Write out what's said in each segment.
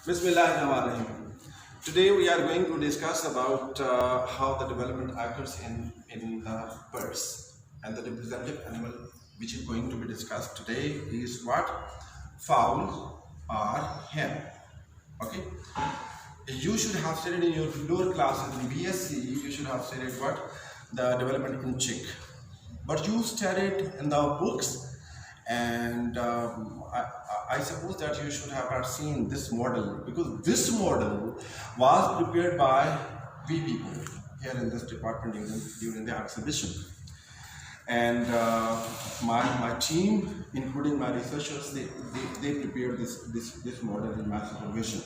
Bismillahirrahmanirrahim. Today we are going to discuss about how the development occurs in the birds, and the representative animal which is going to be discussed today is what? Fowl or hen. Okay. You should have studied in your lower classes in BSc. You should have studied what? The development in chick, but you studied in the books, and I suppose that you should have not seen this model, because this model was prepared by we people here in this department during the exhibition, and my team, including my researchers, they prepared this model in mass supervision.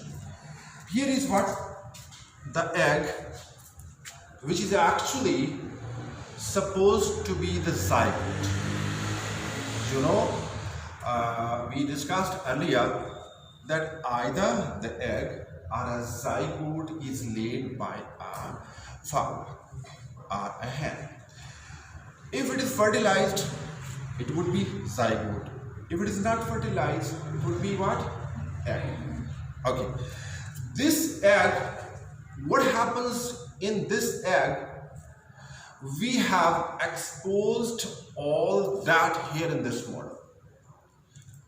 Here is what the egg, which is actually supposed to be the zygote. You know, we discussed earlier that either the egg or a zygote is laid by a fowl or a hen. If it is fertilized, it would be zygote. If it is not fertilized, it would be what? Egg. Okay. This egg, what happens in this egg? We have exposed all that here in this model.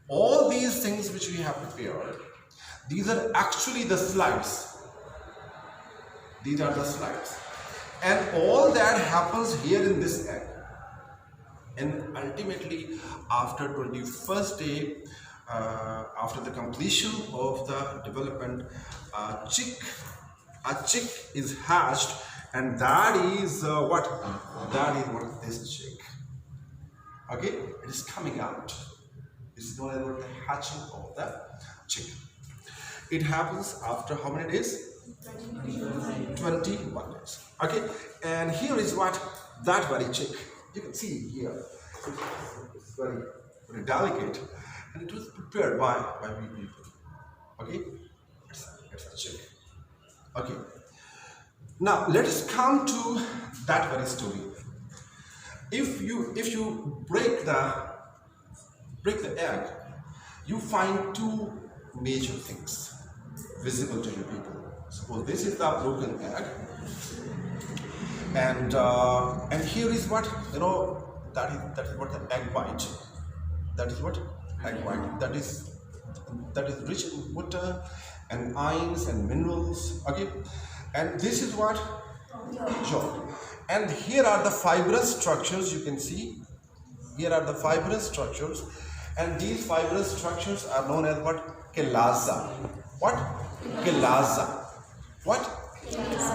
All these things which we have prepared, these are actually the slides. These are the slides. And all that happens here in this egg. And ultimately, after 21st day, after the completion of the development, a chick is hatched, and that is what? That is what this chick. Okay, it is coming out. This is known as the hatching of the chick. It happens after how many days? 21 days. Okay, and here is what that very chick. You can see here. It's very, very delicate, and it was prepared by we people. Okay, it's a chick. Okay. Now let us come to that very story. If you break the egg, you find two major things visible to you people. Suppose this is the broken egg, and here is what, you know, that is what the egg white. That is what egg white. That is rich in water and ions and minerals. Okay. And this is what? Yolk. And here are the fibrous structures, you can see. Here are the fibrous structures. And these fibrous structures are known as what? Chelaza. What? Chelaza. What?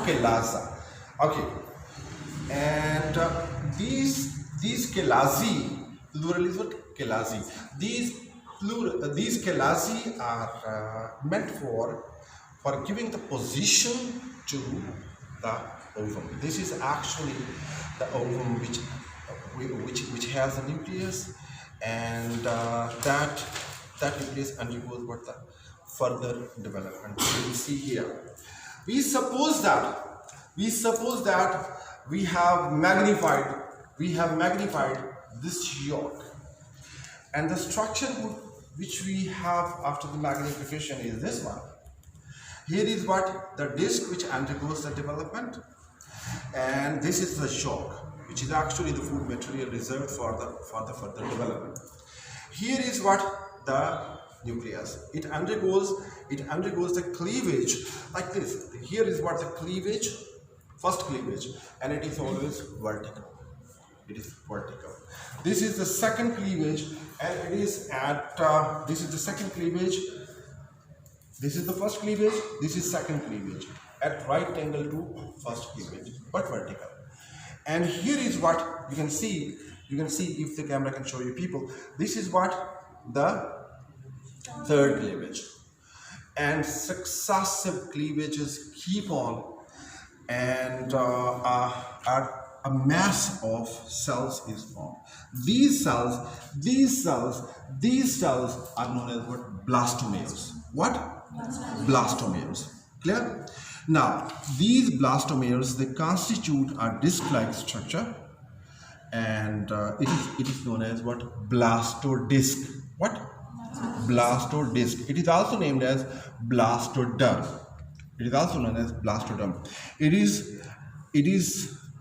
Chelaza. Okay. And these chelazi, plural is what? Chelazi. These chelazi are meant for giving the position to the ovum. This is actually the ovum which has a nucleus, and that nucleus undergoes what? The further development. You see here. We suppose that we have magnified this yolk, and the structure which we have after the magnification is this one. Here is what? The disc which undergoes the development, and this is the yolk, which is actually the food material reserved for the further development. Here is what? The nucleus. It undergoes the cleavage like this. Here is what? The cleavage, first cleavage, and it is always vertical. It is vertical. This is the second cleavage, and it is at this is the second cleavage. This is the first cleavage, this is second cleavage, at right angle to first cleavage, but vertical. And here is what you can see if the camera can show you people. This is what? The third cleavage. And successive cleavages keep on, and a mass of cells is formed. These cells are known as what? Blastomeres. What? Blastomeres. Clear? Now, these blastomeres, they constitute a disc-like structure, and it is known as what? Blastodisc. What? blastodisc. It is also named as blastoderm. It is also known as blastoderm. It is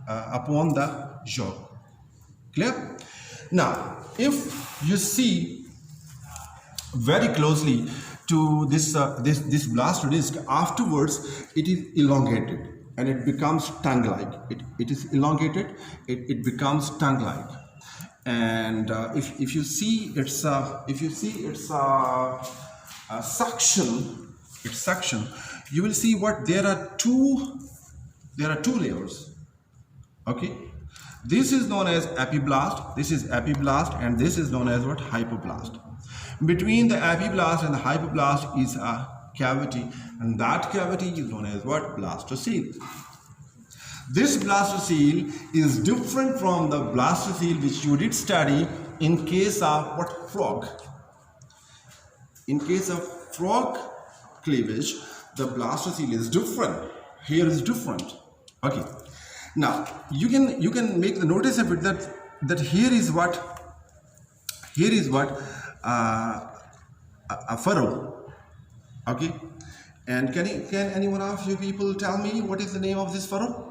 upon the jaw. Clear? Now, if you see very closely to this blastodisc, afterwards it is elongated and it becomes tongue-like. It is elongated. It becomes tongue-like. And if you see its suction, you will see what there are two layers. Okay, this is known as epiblast, this is epiblast, and this is known as what? Hypoblast. Between the epiblast and the hypoblast is a cavity, and that cavity is known as what? Blastocele. This blastocele is different from the blastocele which you did study in case of what? Frog. In case of frog cleavage, the blastocele is different. Here is different. Okay. Now you can make the notice of it that here is what a furrow. Okay. And can any one of you people tell me what is the name of this furrow?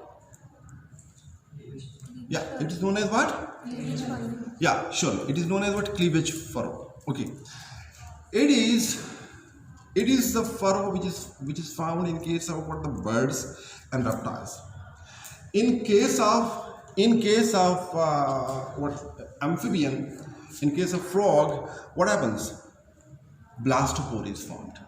Yeah, it is known as what? Yeah, sure. It is known as what? Cleavage furrow. Okay. It is the furrow which is found in case of what? The birds and reptiles. In case of what? Amphibian, in case of frog, what happens? Blastopore is formed.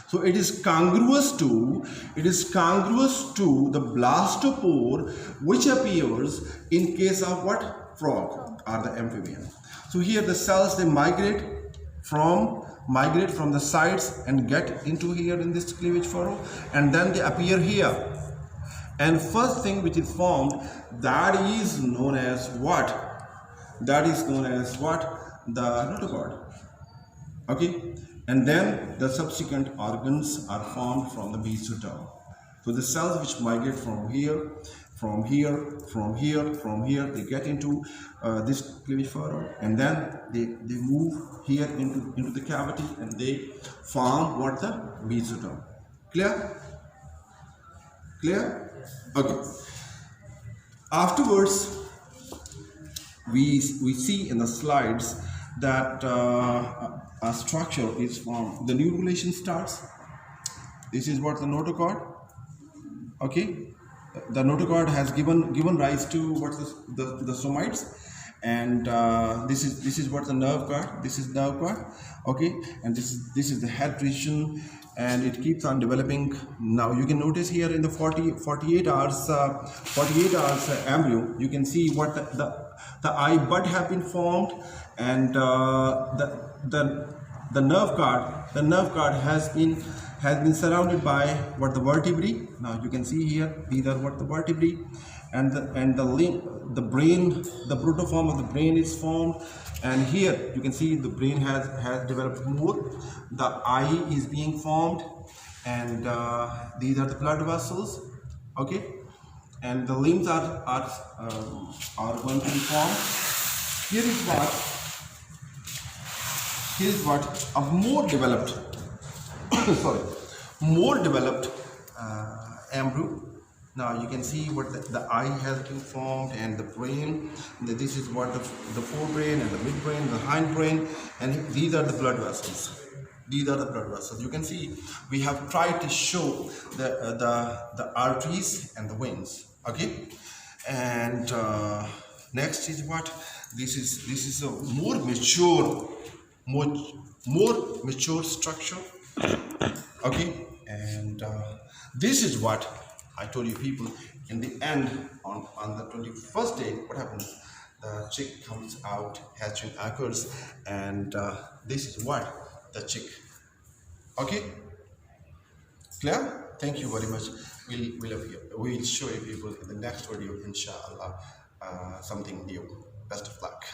So it is congruous to the blastopore which appears in case of what? Frog or the amphibian. So here the cells, they migrate from the sides and get into here in this cleavage furrow, and then they appear here. And first thing which is formed, that is known as what? That is known as what? The notochord. Okay. And then the subsequent organs are formed from the mesoderm. So the cells which migrate from here, they get into this cleavage furrow, and then they move here into the cavity, and they form what? The mesoderm. Clear? Clear? Okay. Afterwards, we see in the slides that a structure is formed. The new relation starts. This is what the notochord. Okay, the notochord has given rise to what the somites, and this is what the nerve cord. This is nerve cord. Okay, and this is the head region, and it keeps on developing. Now you can notice here in the 48 hours embryo, you can see what the eye bud have been formed, and the nerve cord has been surrounded by what? The vertebrae. Now you can see here, these are what? The vertebrae, and the brain, the protoform of the brain is formed, and here you can see the brain has developed more. The eye is being formed, and these are the blood vessels. Okay, and the limbs are going to be formed. Here is what a more developed embryo. Now you can see what the eye has been formed, and the brain. This is what the forebrain and the midbrain, the hindbrain, and these are the blood vessels. These are the blood vessels. You can see we have tried to show the arteries and the veins. Okay, and next is what? This is a more mature structure. Okay, and this is what I told you people. In the end, on the 21st day, what happens? The chick comes out, hatching occurs, and this is what? The chick. Okay, clear? Thank you very much. We'll show you people in the next video, inshallah, something new. Best of luck.